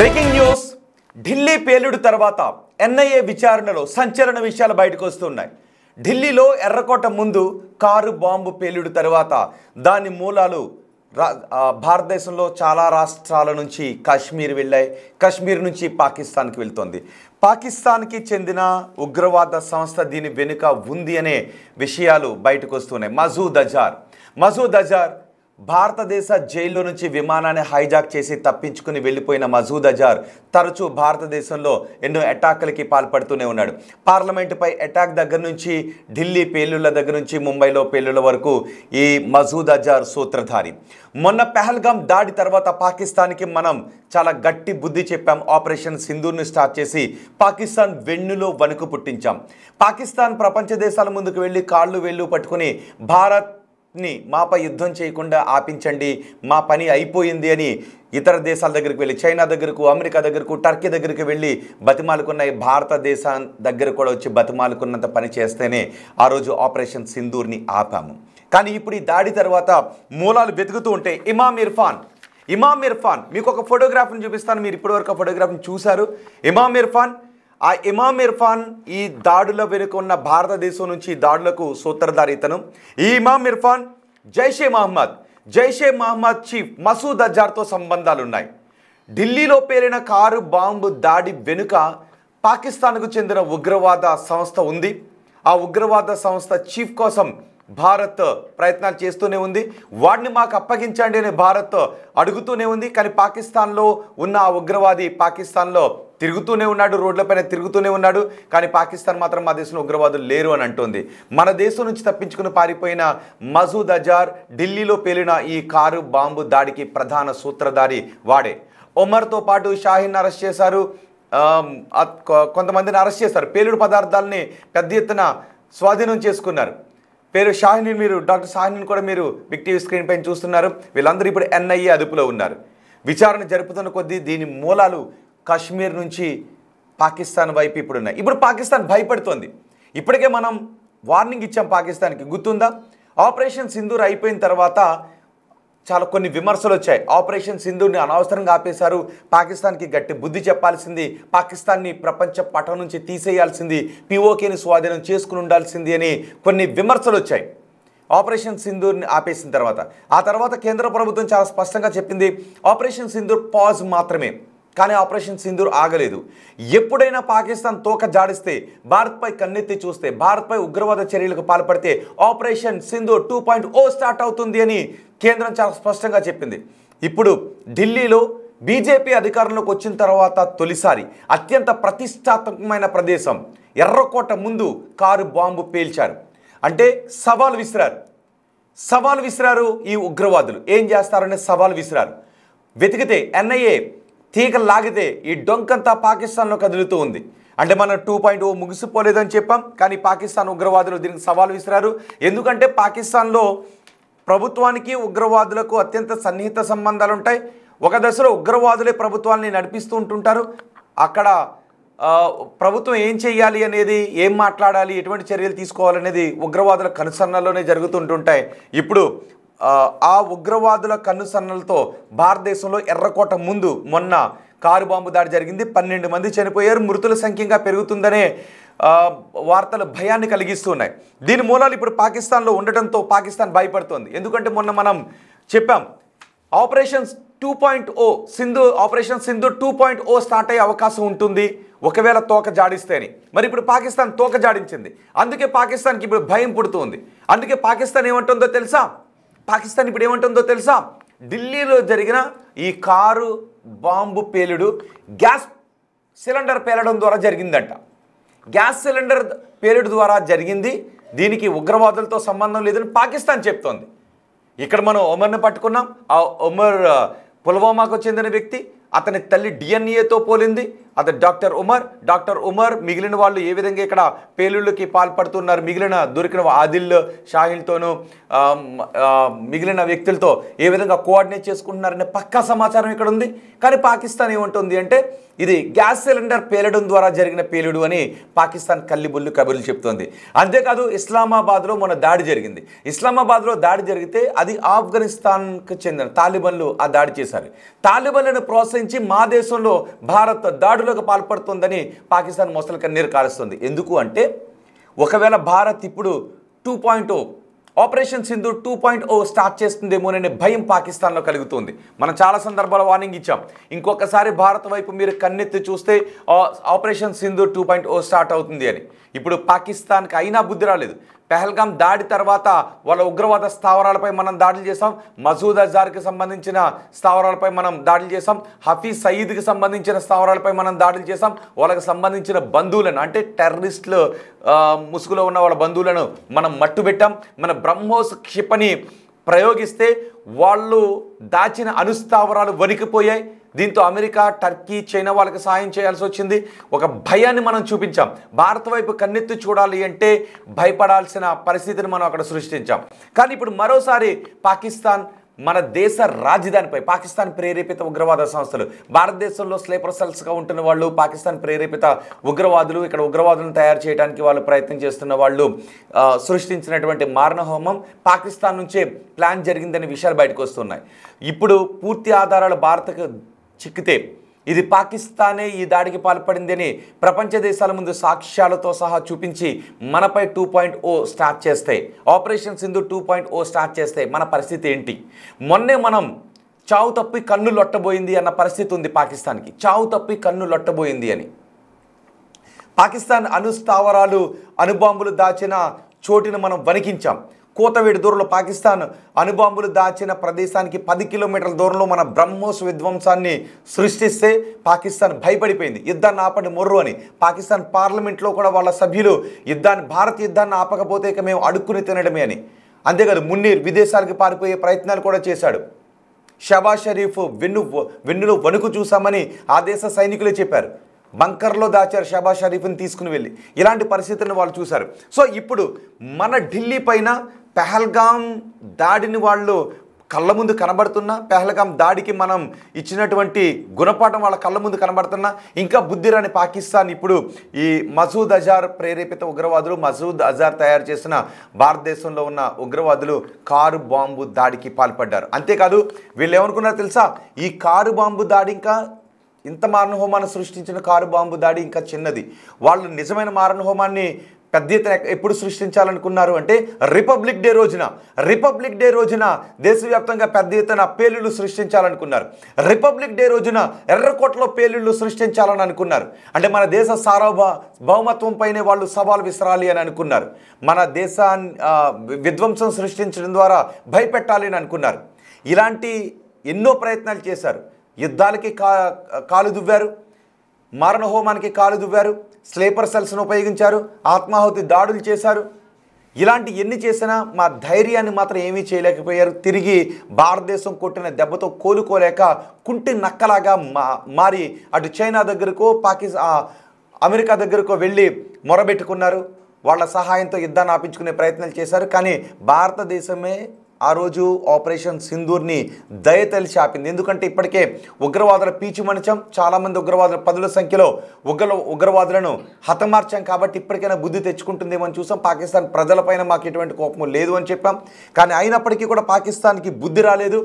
Breaking news Delhi పేలుడు తర్వాత NIA విచారణలో సంచలన విషయాలు బయటకు వస్తున్నాయి. ఢిల్లీలో ఎర్రకోట ముందు కారు బాంబు పేలుడు తర్వాత దాని మూలాలు భారతదేశంలో చాలా రాష్ట్రాల నుంచి కాశ్మీర్ వెళ్ళాయి. కాశ్మీర్ నుంచి పాకిస్తాన్కి వెళ్తోంది. పాకిస్తాన్కి చెందిన ఉగ్రవాద సంస్థ దీని వెనుక ఉంది అనే విషయాలు బయటకు వస్తున్నాయి. మసూద్ అజార్ భారతదేశ జైల్లో నుంచి విమానాన్ని హైజాక్ చేసి తప్పించుకుని వెళ్ళిపోయిన మసూద్ అజార్ తరచూ భారతదేశంలో ఎన్నో అటాక్లకి పాల్పడుతూనే ఉన్నాడు. పార్లమెంటుపై అటాక్ దగ్గర నుంచి ఢిల్లీ పేలుళ్ల దగ్గర నుంచి ముంబైలో పేలుళ్ల వరకు ఈ మసూద్ అజార్ సూత్రధారి. మొన్న పహల్గామ్ దాడి తర్వాత పాకిస్తాన్కి మనం చాలా గట్టి బుద్ధి చెప్పాం. ఆపరేషన్ సింధూర్ని స్టార్ట్ చేసి పాకిస్తాన్ వెన్నులో వణుకు పుట్టించాం. పాకిస్తాన్ ప్రపంచ దేశాల ముందుకు వెళ్ళి కాళ్ళు వేళ్ళు పట్టుకుని భారత్ని మాపై యుద్ధం చేయకుండా ఆపించండి, మా పని అయిపోయింది అని ఇతర దేశాల దగ్గరికి వెళ్ళి చైనా దగ్గరకు, అమెరికా దగ్గరకు, టర్కీ దగ్గరికి వెళ్ళి బతిమాలుకున్న భారతదేశం దగ్గర కూడా వచ్చి బతిమాలుకున్నంత పని చేస్తేనే ఆ రోజు ఆపరేషన్ సింధూర్ని ఆపాము. కానీ ఇప్పుడు ఈ దాడి తర్వాత మూలాలు వెతుకుతూ ఉంటే ఇమామ్ ఇర్ఫాన్ మీకు ఒక ఫోటోగ్రాఫ్ని చూపిస్తాను. మీరు ఇప్పటివరకు ఆ ఫోటోగ్రాఫ్ని చూశారు. ఇమామ్ ఇర్ఫాన్ ఈ దాడుల వెనుక ఉన్న భారతదేశం నుంచి దాడులకు సూత్రధారి ఇతను. ఈ ఇమామ్ ఇర్ఫాన్ జైషే మహమ్మద్ చీఫ్ మసూద్ అజార్తో సంబంధాలు ఉన్నాయి. ఢిల్లీలో పేలిన కారు బాంబు దాడి వెనుక పాకిస్తాన్కు చెందిన ఉగ్రవాద సంస్థ ఉంది. ఆ ఉగ్రవాద సంస్థ చీఫ్ కోసం భారత్ ప్రయత్నాలు చేస్తూనే ఉంది. వాడిని మాకు అప్పగించండి అని భారత్ అడుగుతూనే ఉంది. కానీ పాకిస్తాన్లో ఉన్న ఆ ఉగ్రవాది పాకిస్తాన్లో తిరుగుతూనే ఉన్నాడు, రోడ్లపైన తిరుగుతూనే ఉన్నాడు. కానీ పాకిస్తాన్ మాత్రం మా దేశంలో ఉగ్రవాదులు లేరు అని అంటోంది. మన దేశం నుంచి తప్పించుకుని పారిపోయిన మసూద్ అజార్ ఢిల్లీలో పేలిన ఈ కారు బాంబు దాడికి ప్రధాన సూత్రధారి వాడే. ఒమర్తో పాటు షాహీన్ అరెస్ట్ చేశారు, కొంతమందిని అరెస్ట్ చేశారు. పేలుడు పదార్థాలని పెద్ద ఎత్తున స్వాధీనం చేసుకున్నారు. పేరు షాహీన్, మీరు డాక్టర్ షాహీన్ కూడా మీరు బిగ్ టీవీ స్క్రీన్ పైన చూస్తున్నారు. వీళ్ళందరూ ఇప్పుడు ఎన్ఐఏ అదుపులో ఉన్నారు. విచారణ జరుపుతున్న కొద్దీ దీని మూలాలు కాశ్మీర్ నుంచి పాకిస్తాన్ వైపు ఇప్పుడు ఉన్నాయి. ఇప్పుడు పాకిస్తాన్ భయపడుతోంది. ఇప్పటికే మనం వార్నింగ్ ఇచ్చాం పాకిస్తాన్కి, గుర్తుందా? ఆపరేషన్ సింధూర్ అయిపోయిన తర్వాత చాలా కొన్ని విమర్శలు వచ్చాయి. ఆపరేషన్ సింధూర్ని అనవసరంగా ఆపేశారు, పాకిస్తాన్కి గట్టి బుద్ధి చెప్పాల్సింది, పాకిస్తాన్ని ప్రపంచ పటం నుంచి తీసేయాల్సింది, పిఓకేని స్వాధీనం చేసుకుని ఉండాల్సింది అని కొన్ని విమర్శలు వచ్చాయి ఆపరేషన్ సింధూర్ని ఆపేసిన తర్వాత. ఆ తర్వాత కేంద్ర ప్రభుత్వం చాలా స్పష్టంగా చెప్పింది ఆపరేషన్ సింధూర్ పాజ్ మాత్రమే. కానీ ఆపరేషన్ సింధూర్ ఆగలేదు. ఎప్పుడైనా పాకిస్తాన్ తోక జాడిస్తే, భారత్పై కన్నెత్తి చూస్తే, భారత్పై ఉగ్రవాద చర్యలకు పాల్పడితే ఆపరేషన్ సింధూర్ 2.0 స్టార్ట్ అవుతుంది అని కేంద్రం చాలా స్పష్టంగా చెప్పింది. ఇప్పుడు ఢిల్లీలో బీజేపీ అధికారంలోకి వచ్చిన తర్వాత తొలిసారి అత్యంత ప్రతిష్టాత్మకమైన ప్రదేశం ఎర్రకోట ముందు కారు బాంబు పేల్చారు. అంటే సవాల్ విసిరారు. ఈ ఉగ్రవాదులు ఏం చేస్తారనే సవాల్ విసిరారు. వెతికితే ఎన్ఐఏ తీగ లాగితే ఈ డొంకంతా పాకిస్తాన్లో కదులుతూ ఉంది. అంటే మనం 2.0 ముగిసిపోలేదని చెప్పాం, కానీ పాకిస్తాన్ ఉగ్రవాదులు దీనికి సవాల్ విసిరారు. ఎందుకంటే పాకిస్తాన్లో ప్రభుత్వానికి ఉగ్రవాదులకు అత్యంత సన్నిహిత సంబంధాలు ఉంటాయి. ఒక దశలో ఉగ్రవాదులే ప్రభుత్వాన్ని నడిపిస్తూ ఉంటుంటారు. అక్కడ ప్రభుత్వం ఏం చేయాలి అనేది, ఏం మాట్లాడాలి, ఎటువంటి చర్యలు తీసుకోవాలనేది ఉగ్రవాదుల కనుసన్నల్లోనే జరుగుతుంటుంటాయి. ఇప్పుడు ఆ ఉగ్రవాదుల కన్నుసన్నలతో భారతదేశంలో ఎర్రకోట ముందు మొన్న కారు బాంబు దాడి జరిగింది. 12 మంది చనిపోయారు. మృతుల సంఖ్య ఇంకా పెరుగుతుందనే వార్తలు భయాన్ని కలిగిస్తున్నాయి. దీని మూలాలు ఇప్పుడు పాకిస్తాన్లో ఉండటంతో పాకిస్తాన్ భయపడుతోంది. ఎందుకంటే మొన్న మనం చెప్పాం ఆపరేషన్ సింధూర్ 2.0 స్టార్ట్ అయ్యే అవకాశం ఉంటుంది ఒకవేళ తోక జాడిస్తే అని. మరి ఇప్పుడు పాకిస్తాన్ తోక జాడించింది. అందుకే పాకిస్తాన్కి ఇప్పుడు భయం పుడుతుంది. అందుకే పాకిస్తాన్ ఇప్పుడు ఏమంటుందో తెలుసా? ఢిల్లీలో జరిగిన ఈ కారు బాంబు పేలుడు గ్యాస్ సిలిండర్ పేలడం ద్వారా జరిగిందంట. గ్యాస్ సిలిండర్ పేలుడు ద్వారా జరిగింది, దీనికి ఉగ్రవాదులతో సంబంధం లేదని పాకిస్తాన్ చెప్తోంది. ఇక్కడ మనం ఒమర్ని పట్టుకున్నాం. ఆ ఒమర్ పుల్వామాకు చెందిన వ్యక్తి. అతని తల్లి డిఎన్ఏతో పోలింది. అతను డాక్టర్ ఉమర్ మిగిలిన వాళ్ళు ఏ విధంగా ఇక్కడ పేలుళ్ళకి పాల్పడుతున్నారు, దొరికిన ఆదిల్ షాహిల్తోనూ మిగిలిన వ్యక్తులతో ఏ విధంగా కోఆర్డినేట్ చేసుకుంటున్నారనే పక్కా సమాచారం ఇక్కడ ఉంది. కానీ పాకిస్తాన్ ఏమంటుంది అంటే ఇది గ్యాస్ సిలిండర్ పేలడం ద్వారా జరిగిన పేలుడు అని పాకిస్తాన్ కల్లిబుల్లు కబుర్లు చెప్తోంది. అంతేకాదు ఇస్లామాబాద్లో మొన్న దాడి జరిగింది. ఇస్లామాబాద్లో దాడి జరిగితే అది ఆఫ్ఘనిస్తాన్కు చెందిన తాలిబన్లు ఆ దాడి చేశారు. తాలిబన్లను ప్రోత్సహించి మా దేశంలో భారత్ దాడులకు పాల్పడుతుందని పాకిస్తాన్ మొసలు కన్నీరు కారుస్తుంది. ఎందుకు అంటే ఒకవేళ భారత్ ఇప్పుడు 2.0 ఆపరేషన్ సింధూర్ 2.0 స్టార్ట్ చేస్తుందేమోననే భయం పాకిస్తాన్లో కలుగుతుంది. మనం చాలా సందర్భాల్లో వార్నింగ్ ఇచ్చాం. ఇంకొకసారి భారత్ వైపు మీరు కన్నెత్తి చూస్తే ఆపరేషన్ సింధూర్ 2.0 స్టార్ట్ అవుతుంది అని. ఇప్పుడు పాకిస్తాన్కి అయినా బుద్ధి రాలేదు. పెహల్గాం దాడి తర్వాత వాళ్ళ ఉగ్రవాద స్థావరాలపై మనం దాడులు చేసాం. మసూద్ అజార్కి సంబంధించిన స్థావరాలపై మనం దాడులు చేసాం. హఫీజ్ సయీద్కి సంబంధించిన స్థావరాలపై మనం దాడులు చేసాం. వాళ్ళకి సంబంధించిన బంధువులను అంటే టెర్రరిస్టులు ముసుగులో ఉన్న వాళ్ళ బంధువులను మనం మట్టుబెట్టాం. మన బ్రహ్మోస్ క్షిపణి ప్రయోగిస్తే వాళ్ళు దాచిన అనుస్థావరాలు వణికిపోయాయి. దీంతో అమెరికా, టర్కీ, చైనా వాళ్ళకి సాయం చేయాల్సి వచ్చింది. ఒక భయాన్ని మనం చూపించాం. భారత్ వైపు కన్నెత్తి చూడాలి అంటే భయపడాల్సిన పరిస్థితిని మనం అక్కడ సృష్టించాం. కానీ ఇప్పుడు మరోసారి పాకిస్తాన్ మన దేశ రాజధానిపై పాకిస్తాన్ ప్రేరేపిత ఉగ్రవాద సంస్థలు, భారతదేశంలో స్లీపర్ సెల్స్గా ఉంటున్న వాళ్ళు, పాకిస్తాన్ ప్రేరేపిత ఉగ్రవాదులు, ఇక్కడ ఉగ్రవాదులను తయారు చేయడానికి వాళ్ళు ప్రయత్నం చేస్తున్న వాళ్ళు సృష్టించినటువంటి మారణహోమం పాకిస్తాన్ నుంచే ప్లాన్ జరిగిందనే విషయాలు బయటకు వస్తున్నాయి. ఇప్పుడు పూర్తి ఆధారాలు భారత్కు చిక్కితే ఇది పాకిస్తానే ఈ దాడికి పాల్పడింది అని ప్రపంచ దేశాల ముందు సాక్ష్యాలతో సహా చూపించి మనపై 2.0 స్టార్ట్ చేస్తే, ఆపరేషన్ సింధు 2.0 స్టార్ట్ చేస్తే మన పరిస్థితి ఏంటి? మొన్నే మనం చావు తప్పి కన్ను లొట్టబోయింది అన్న పరిస్థితి ఉంది పాకిస్తాన్కి. చావు తప్పి కన్ను లొట్టబోయింది అని పాకిస్తాన్ అనుస్థావరాలు, అణుబాంబులు దాచిన చోటును మనం వణికించాం. కోతవేడి దూరంలో పాకిస్తాన్ అణుబాంబులు దాచిన ప్రదేశానికి 10 కిలోమీటర్ల దూరంలో మన బ్రహ్మోస్ విధ్వంసాన్ని సృష్టిస్తే పాకిస్తాన్ భయపడిపోయింది. యుద్ధాన్ని ఆపండి మొర్రు అని. పాకిస్తాన్ పార్లమెంట్లో కూడా వాళ్ళ సభ్యులు భారత్ యుద్ధాన్ని ఆపకపోతే ఇక మేము అడుక్కుని తినడమే అని. అంతేకాదు మున్నీర్ విదేశాలకు పారిపోయే ప్రయత్నాలు కూడా చేశాడు. షబాజ్ షరీఫ్ వెన్నులో వణుకు చూసామని ఆ దేశ సైనికులే చెప్పారు. బంకర్లో దాచారు షబాజ్ షరీఫ్ని తీసుకుని వెళ్ళి. ఇలాంటి పరిస్థితులను వాళ్ళు చూశారు. సో ఇప్పుడు మన ఢిల్లీ పైన పెహల్గాం దాడిని వాళ్ళు కళ్ళ ముందు కనబడుతున్నా, పెహల్గాం దాడికి మనం ఇచ్చినటువంటి గుణపాఠం వాళ్ళ కళ్ళ ముందు కనబడుతున్నా ఇంకా బుద్ధిరాని పాకిస్తాన్ ఇప్పుడు ఈ మసూద్ అజార్ ప్రేరేపిత ఉగ్రవాదులు, మసూద్ అజార్ తయారు చేసిన భారతదేశంలో ఉన్న ఉగ్రవాదులు కారు బాంబు దాడికి పాల్పడ్డారు. అంతేకాదు వీళ్ళు ఏమనుకున్నారో తెలుసా? ఈ కారు బాంబు దాడి ఇంకా ఇంత మారణహోమాన్ని సృష్టించిన కారు బాంబు దాడి ఇంకా చిన్నది. వాళ్ళు నిజమైన మారణహోమాన్ని పెద్ద ఎత్తున ఎప్పుడు సృష్టించాలనుకున్నారు అంటే రిపబ్లిక్ డే రోజున దేశవ్యాప్తంగా పెద్ద ఎత్తున పేలుళ్లు సృష్టించాలనుకున్నారు. రిపబ్లిక్ డే రోజున ఎర్రకోటలో పేలుళ్లు సృష్టించాలని అనుకున్నారు. అంటే మన దేశ సార్వభౌమత్వం పైనే వాళ్ళు సవాల్ విసరాలి అని అనుకున్నారు. మన దేశాన్ని విధ్వంసం సృష్టించడం ద్వారా భయపెట్టాలి అని అనుకున్నారు. ఇలాంటి ఎన్నో ప్రయత్నాలు చేశారు. యుద్ధాలకి కాలు దువ్వారు, మారణహోమానికి కాలు దువ్వారు, స్లీపర్ సెల్స్ను ఉపయోగించారు, ఆత్మాహుతి దాడులు చేశారు. ఇలాంటి ఎన్ని చేసినా మా ధైర్యాన్ని మాత్రం ఏమీ చేయలేకపోయారు. తిరిగి భారతదేశం కొట్టిన దెబ్బతో కోలుకోలేక కుంటి నక్కలాగా మారి అటు చైనా దగ్గరకో అమెరికా దగ్గరకో వెళ్ళి మొరబెట్టుకున్నారు. వాళ్ళ సహాయంతో యుద్ధాన్ని ఆపించుకునే ప్రయత్నాలు చేశారు. కానీ భారతదేశమే ఆ రోజు ఆపరేషన్ సింధూర్ని దయతలిచి ఆపింది. ఎందుకంటే ఇప్పటికే ఉగ్రవాదుల పీచు మనిచాం, చాలామంది ఉగ్రవాదుల 10ల సంఖ్యలో ఉగ్రవాదులను హతమార్చాం. కాబట్టి ఇప్పటికైనా బుద్ధి తెచ్చుకుంటుందేమో అని చూసాం. పాకిస్తాన్ ప్రజలపైన మాకు ఎటువంటి కోపం లేదు అని చెప్పాం. కానీ అయినప్పటికీ కూడా పాకిస్తాన్కి బుద్ధి రాలేదు.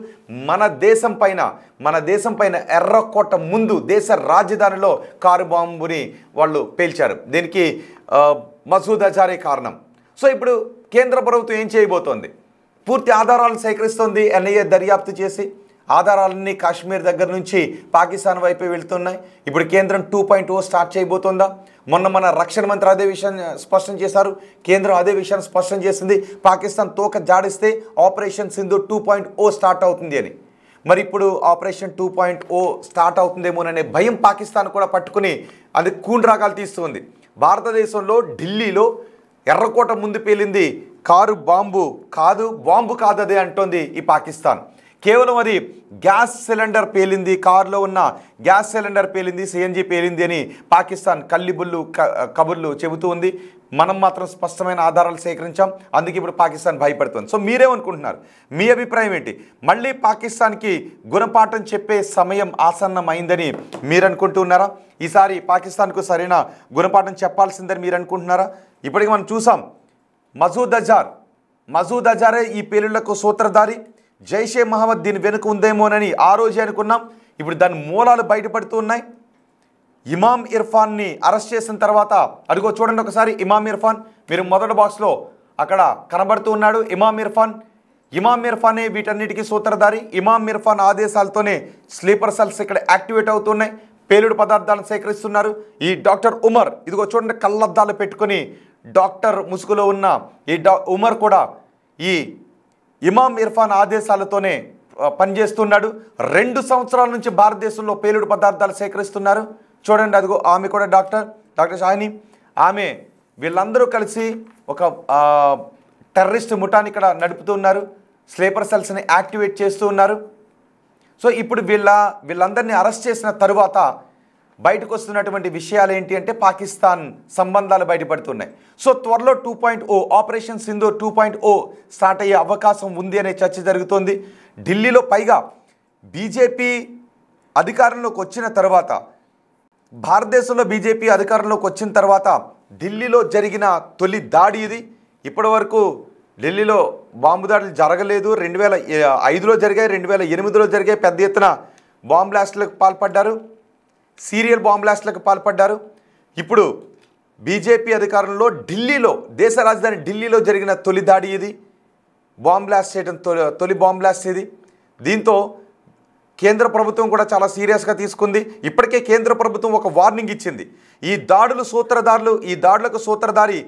మన దేశం పైన ఎర్రకోట ముందు దేశ రాజధానిలో కారు బాంబుని వాళ్ళు పేల్చారు. దీనికి మసూద్ అజారే కారణం. సో ఇప్పుడు కేంద్ర ప్రభుత్వం ఏం చేయబోతోంది? పూర్తి ఆధారాలను సేకరిస్తోంది. ఎన్ఐఏ దర్యాప్తు చేసి ఆధారాలన్నీ కాశ్మీర్ దగ్గర నుంచి పాకిస్తాన్ వైపే వెళ్తున్నాయి. ఇప్పుడు కేంద్రం 2.0 స్టార్ట్ చేయబోతోందా? మన రక్షణ మంత్రి అదే విషయాన్ని స్పష్టం చేశారు. కేంద్రం అదే విషయాన్ని స్పష్టం చేసింది. పాకిస్తాన్ తోక జాడిస్తే ఆపరేషన్ సింధు 2.0 స్టార్ట్ అవుతుంది అని. మరి ఇప్పుడు ఆపరేషన్ 2.0 స్టార్ట్ అవుతుందేమోననే భయం పాకిస్తాన్ కూడా పట్టుకుని అది కూండ్రాగాలు తీస్తుంది. భారతదేశంలో ఢిల్లీలో ఎర్రకోట ముందు పేలింది కారు బాంబు కాదు అదే అంటోంది ఈ పాకిస్తాన్. కేవలం అది గ్యాస్ సిలిండర్ పేలింది, కారులో ఉన్న గ్యాస్ సిలిండర్ పేలింది, సిఎన్జి పేలింది అని పాకిస్తాన్ కల్లిబుల్లు కబుర్లు చెబుతూ ఉంది. మనం మాత్రం స్పష్టమైన ఆధారాలు సేకరించాం, అందుకే ఇప్పుడు పాకిస్తాన్ భయపడుతుంది. సో మీరేమనుకుంటున్నారు? మీ అభిప్రాయం ఏంటి? మళ్ళీ పాకిస్తాన్కి గుణపాఠం చెప్పే సమయం ఆసన్నమైందని మీరు అనుకుంటున్నారా? ఈసారి పాకిస్తాన్కు సరైన గుణపాఠం చెప్పాల్సిందని మీరు అనుకుంటున్నారా? ఇప్పటికి మనం చూసాం, మసూద్ అజారే ఈ పేలుళ్లకు సూత్రధారి, జైషే మహమ్మద్ దీని వెనుక ఉందేమోనని ఆ రోజే అనుకున్నాం. ఇప్పుడు దాని మూలాలు బయటపడుతూ ఉన్నాయి. ఇమామ్ ఇర్ఫాన్ని అరెస్ట్ చేసిన తర్వాత, అదిగో చూడండి ఒకసారి, ఇమామ్ ఇర్ఫాన్ మీరు మొదటి బాక్స్లో అక్కడ కనబడుతూ ఉన్నాడు. ఇమామ్ ఇర్ఫానే వీటన్నిటికీ సూత్రధారి. ఇమామ్ ఇర్ఫాన్ ఆదేశాలతోనే స్లీపర్ సెల్స్ ఇక్కడ యాక్టివేట్ అవుతున్నాయి, పేలుడు పదార్థాలను సేకరిస్తున్నారు. ఈ డాక్టర్ ఉమర్, ఇదిగో చూడండి, కళ్ళద్దాలు పెట్టుకుని డాక్టర్ ముసుగులో ఉన్న ఈ ఉమర్ కూడా ఈ ఇమామ్ ఇర్ఫాన్ ఆదేశాలతోనే పనిచేస్తున్నాడు. 2 సంవత్సరాల నుంచి భారతదేశంలో పేలుడు పదార్థాలు సేకరిస్తున్నారు. చూడండి, అదిగో ఆమె కూడా డాక్టర్ షాహిని, ఆమె వీళ్ళందరూ కలిసి ఒక టెర్రరిస్ట్ ముఠాని ఇక్కడ నడుపుతున్నారు, స్లీపర్ సెల్స్ని యాక్టివేట్ చేస్తూ ఉన్నారు. సో ఇప్పుడు వీళ్ళందరినీ అరెస్ట్ చేసిన తరువాత బయటకు వస్తున్నటువంటి విషయాలు ఏంటి అంటే పాకిస్తాన్ సంబంధాలు బయటపడుతున్నాయి. సో త్వరలో 2.0 ఆపరేషన్ సింధూర్ 2.0 స్టార్ట్ అయ్యే అవకాశం ఉంది అనే చర్చ జరుగుతోంది. ఢిల్లీలో పైగా బీజేపీ అధికారంలోకి వచ్చిన తర్వాత, భారతదేశంలో బీజేపీ అధికారంలోకి వచ్చిన తర్వాత ఢిల్లీలో జరిగిన తొలి దాడి ఇది. ఇప్పటి వరకు ఢిల్లీలో బాంబు దాడులు జరగలేదు. 2005లో జరిగాయి, 2008లో జరిగాయి. పెద్ద ఎత్తున బాంబ్ బ్లాస్ట్లకు పాల్పడ్డారు, సీరియల్ బాంబ్ బ్లాస్ట్లకు పాల్పడ్డారు. ఇప్పుడు బీజేపీ అధికారంలో ఢిల్లీలో, దేశ రాజధాని ఢిల్లీలో జరిగిన తొలి దాడి ఇది. బాంబ్ బ్లాస్ట్ చేయడం తొలి బాంబ్ బ్లాస్ట్ ఇది. దీంతో కేంద్ర ప్రభుత్వం కూడా చాలా సీరియస్గా తీసుకుంది. ఇప్పటికే కేంద్ర ప్రభుత్వం ఒక వార్నింగ్ ఇచ్చింది. ఈ దాడులకు సూత్రధారి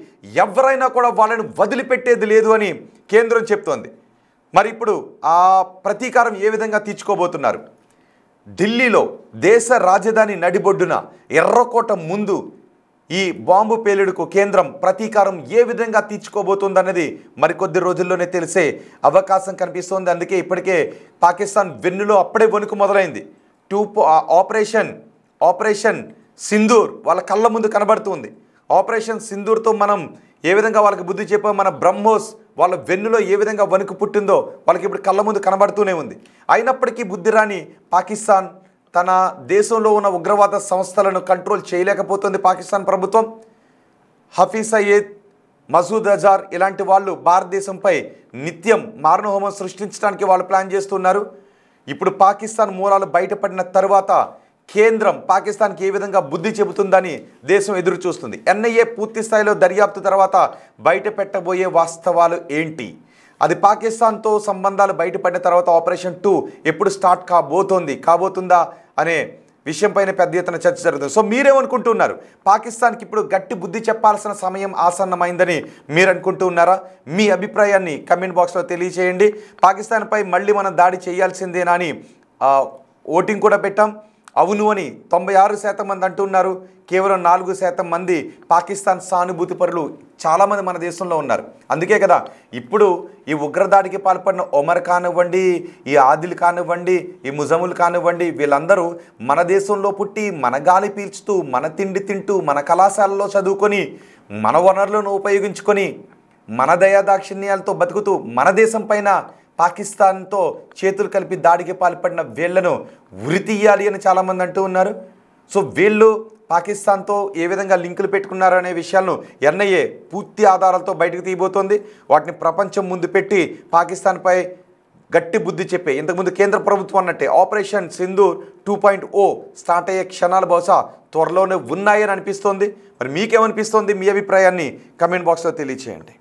ఎవరైనా కూడా వాళ్ళని వదిలిపెట్టేది లేదు అని కేంద్రం చెప్తోంది. మరి ఇప్పుడు ఆ ప్రతీకారం ఏ విధంగా తీర్చుకోబోతున్నారు? ఢిల్లీలో దేశ రాజధాని నడిబొడ్డున ఎర్రకోట ముందు ఈ బాంబు పేలుడుకు కేంద్రం ప్రతీకారం ఏ విధంగా తీర్చుకోబోతుందన్నది మరికొద్ది రోజుల్లోనే తెలిసే అవకాశం కనిపిస్తోంది. అందుకే ఇప్పటికే పాకిస్తాన్ వెన్నులో అప్పుడే వణుకు మొదలైంది. ఆపరేషన్ సింధూర్ వాళ్ళ కళ్ళ ముందు కనబడుతుంది. ఆపరేషన్ సింధూర్తో మనం ఏ విధంగా వాళ్ళకి బుద్ధి చెప్పాం, మన బ్రహ్మోస్ వాళ్ళ వెన్నులో ఏ విధంగా వణుకు పుట్టిందో వాళ్ళకి ఇప్పుడు కళ్ళ ముందు కనబడుతూనే ఉంది. అయినప్పటికీ బుద్ధి రాని పాకిస్తాన్ తన దేశంలో ఉన్న ఉగ్రవాద సంస్థలను కంట్రోల్ చేయలేకపోతుంది. పాకిస్తాన్ ప్రభుత్వం హఫీజ్ సయీద్, మసూద్ అజార్ ఇలాంటి వాళ్ళు భారతదేశంపై నిత్యం మారణహోమం సృష్టించడానికి వాళ్ళు ప్లాన్ చేస్తున్నారు. ఇప్పుడు పాకిస్తాన్ మూలాలు బయటపడిన తర్వాత కేంద్రం పాకిస్తాన్కి ఏ విధంగా బుద్ధి చెబుతుందని దేశం ఎదురు చూస్తుంది. ఎన్ఐఏ పూర్తి స్థాయిలో దర్యాప్తు తర్వాత బయట పెట్టబోయే వాస్తవాలు ఏంటి, అది పాకిస్తాన్తో సంబంధాలు బయటపడిన తర్వాత ఆపరేషన్ 2 ఎప్పుడు స్టార్ట్ కాబోతుందా అనే విషయంపైన పెద్ద ఎత్తున చర్చ జరుగుతుంది. సో మీరేమనుకుంటున్నారు? పాకిస్తాన్కి ఇప్పుడు గట్టి బుద్ధి చెప్పాల్సిన సమయం ఆసన్నమైందని మీరు అనుకుంటున్నారా? మీ అభిప్రాయాన్ని కమెంట్ బాక్స్లో తెలియజేయండి. పాకిస్తాన్పై మళ్ళీ మనం దాడి చేయాల్సిందేనా అని ఓటింగ్ కూడా పెట్టాం. అవును అని 96% మంది అంటున్నారు. కేవలం 4% మంది పాకిస్తాన్ సానుభూతి పరులు చాలామంది మన దేశంలో ఉన్నారు. అందుకే కదా ఇప్పుడు ఈ ఉగ్రదాడికి పాల్పడిన ఒమర్ కానివ్వండి, ఈ ఆదిల్ కానివ్వండి, ఈ ముజముల్ కానివ్వండి, వీళ్ళందరూ మన దేశంలో పుట్టి, మన గాలి పీల్చుతూ, మన తిండి తింటూ, మన కళాశాలలో చదువుకొని, మన వనరులను ఉపయోగించుకొని, మన దయాదాక్షిణ్యాలతో బతుకుతూ మన దేశం పైన పాకిస్తాన్తో చేతులు కలిపి దాడికి పాల్పడిన వీళ్లను ఉరి తీయాలి అని చాలామంది అంటూ ఉన్నారు. సో వీళ్ళు పాకిస్తాన్తో ఏ విధంగా లింకులు పెట్టుకున్నారు అనే విషయాలను ఎన్ఐఏ పూర్తి ఆధారాలతో బయటకు తీయబోతోంది. వాటిని ప్రపంచం ముందు పెట్టి పాకిస్తాన్పై గట్టి బుద్ధి చెప్పే, ఇంతకుముందు కేంద్ర ప్రభుత్వం అన్నట్టే ఆపరేషన్ సింధూర్ 2.0 స్టార్ట్ అయ్యే క్షణాలు బహుశా త్వరలోనే ఉన్నాయని అనిపిస్తోంది. మరి మీకేమనిపిస్తోంది? మీ అభిప్రాయాన్ని కమెంట్ బాక్స్లో తెలియచేయండి.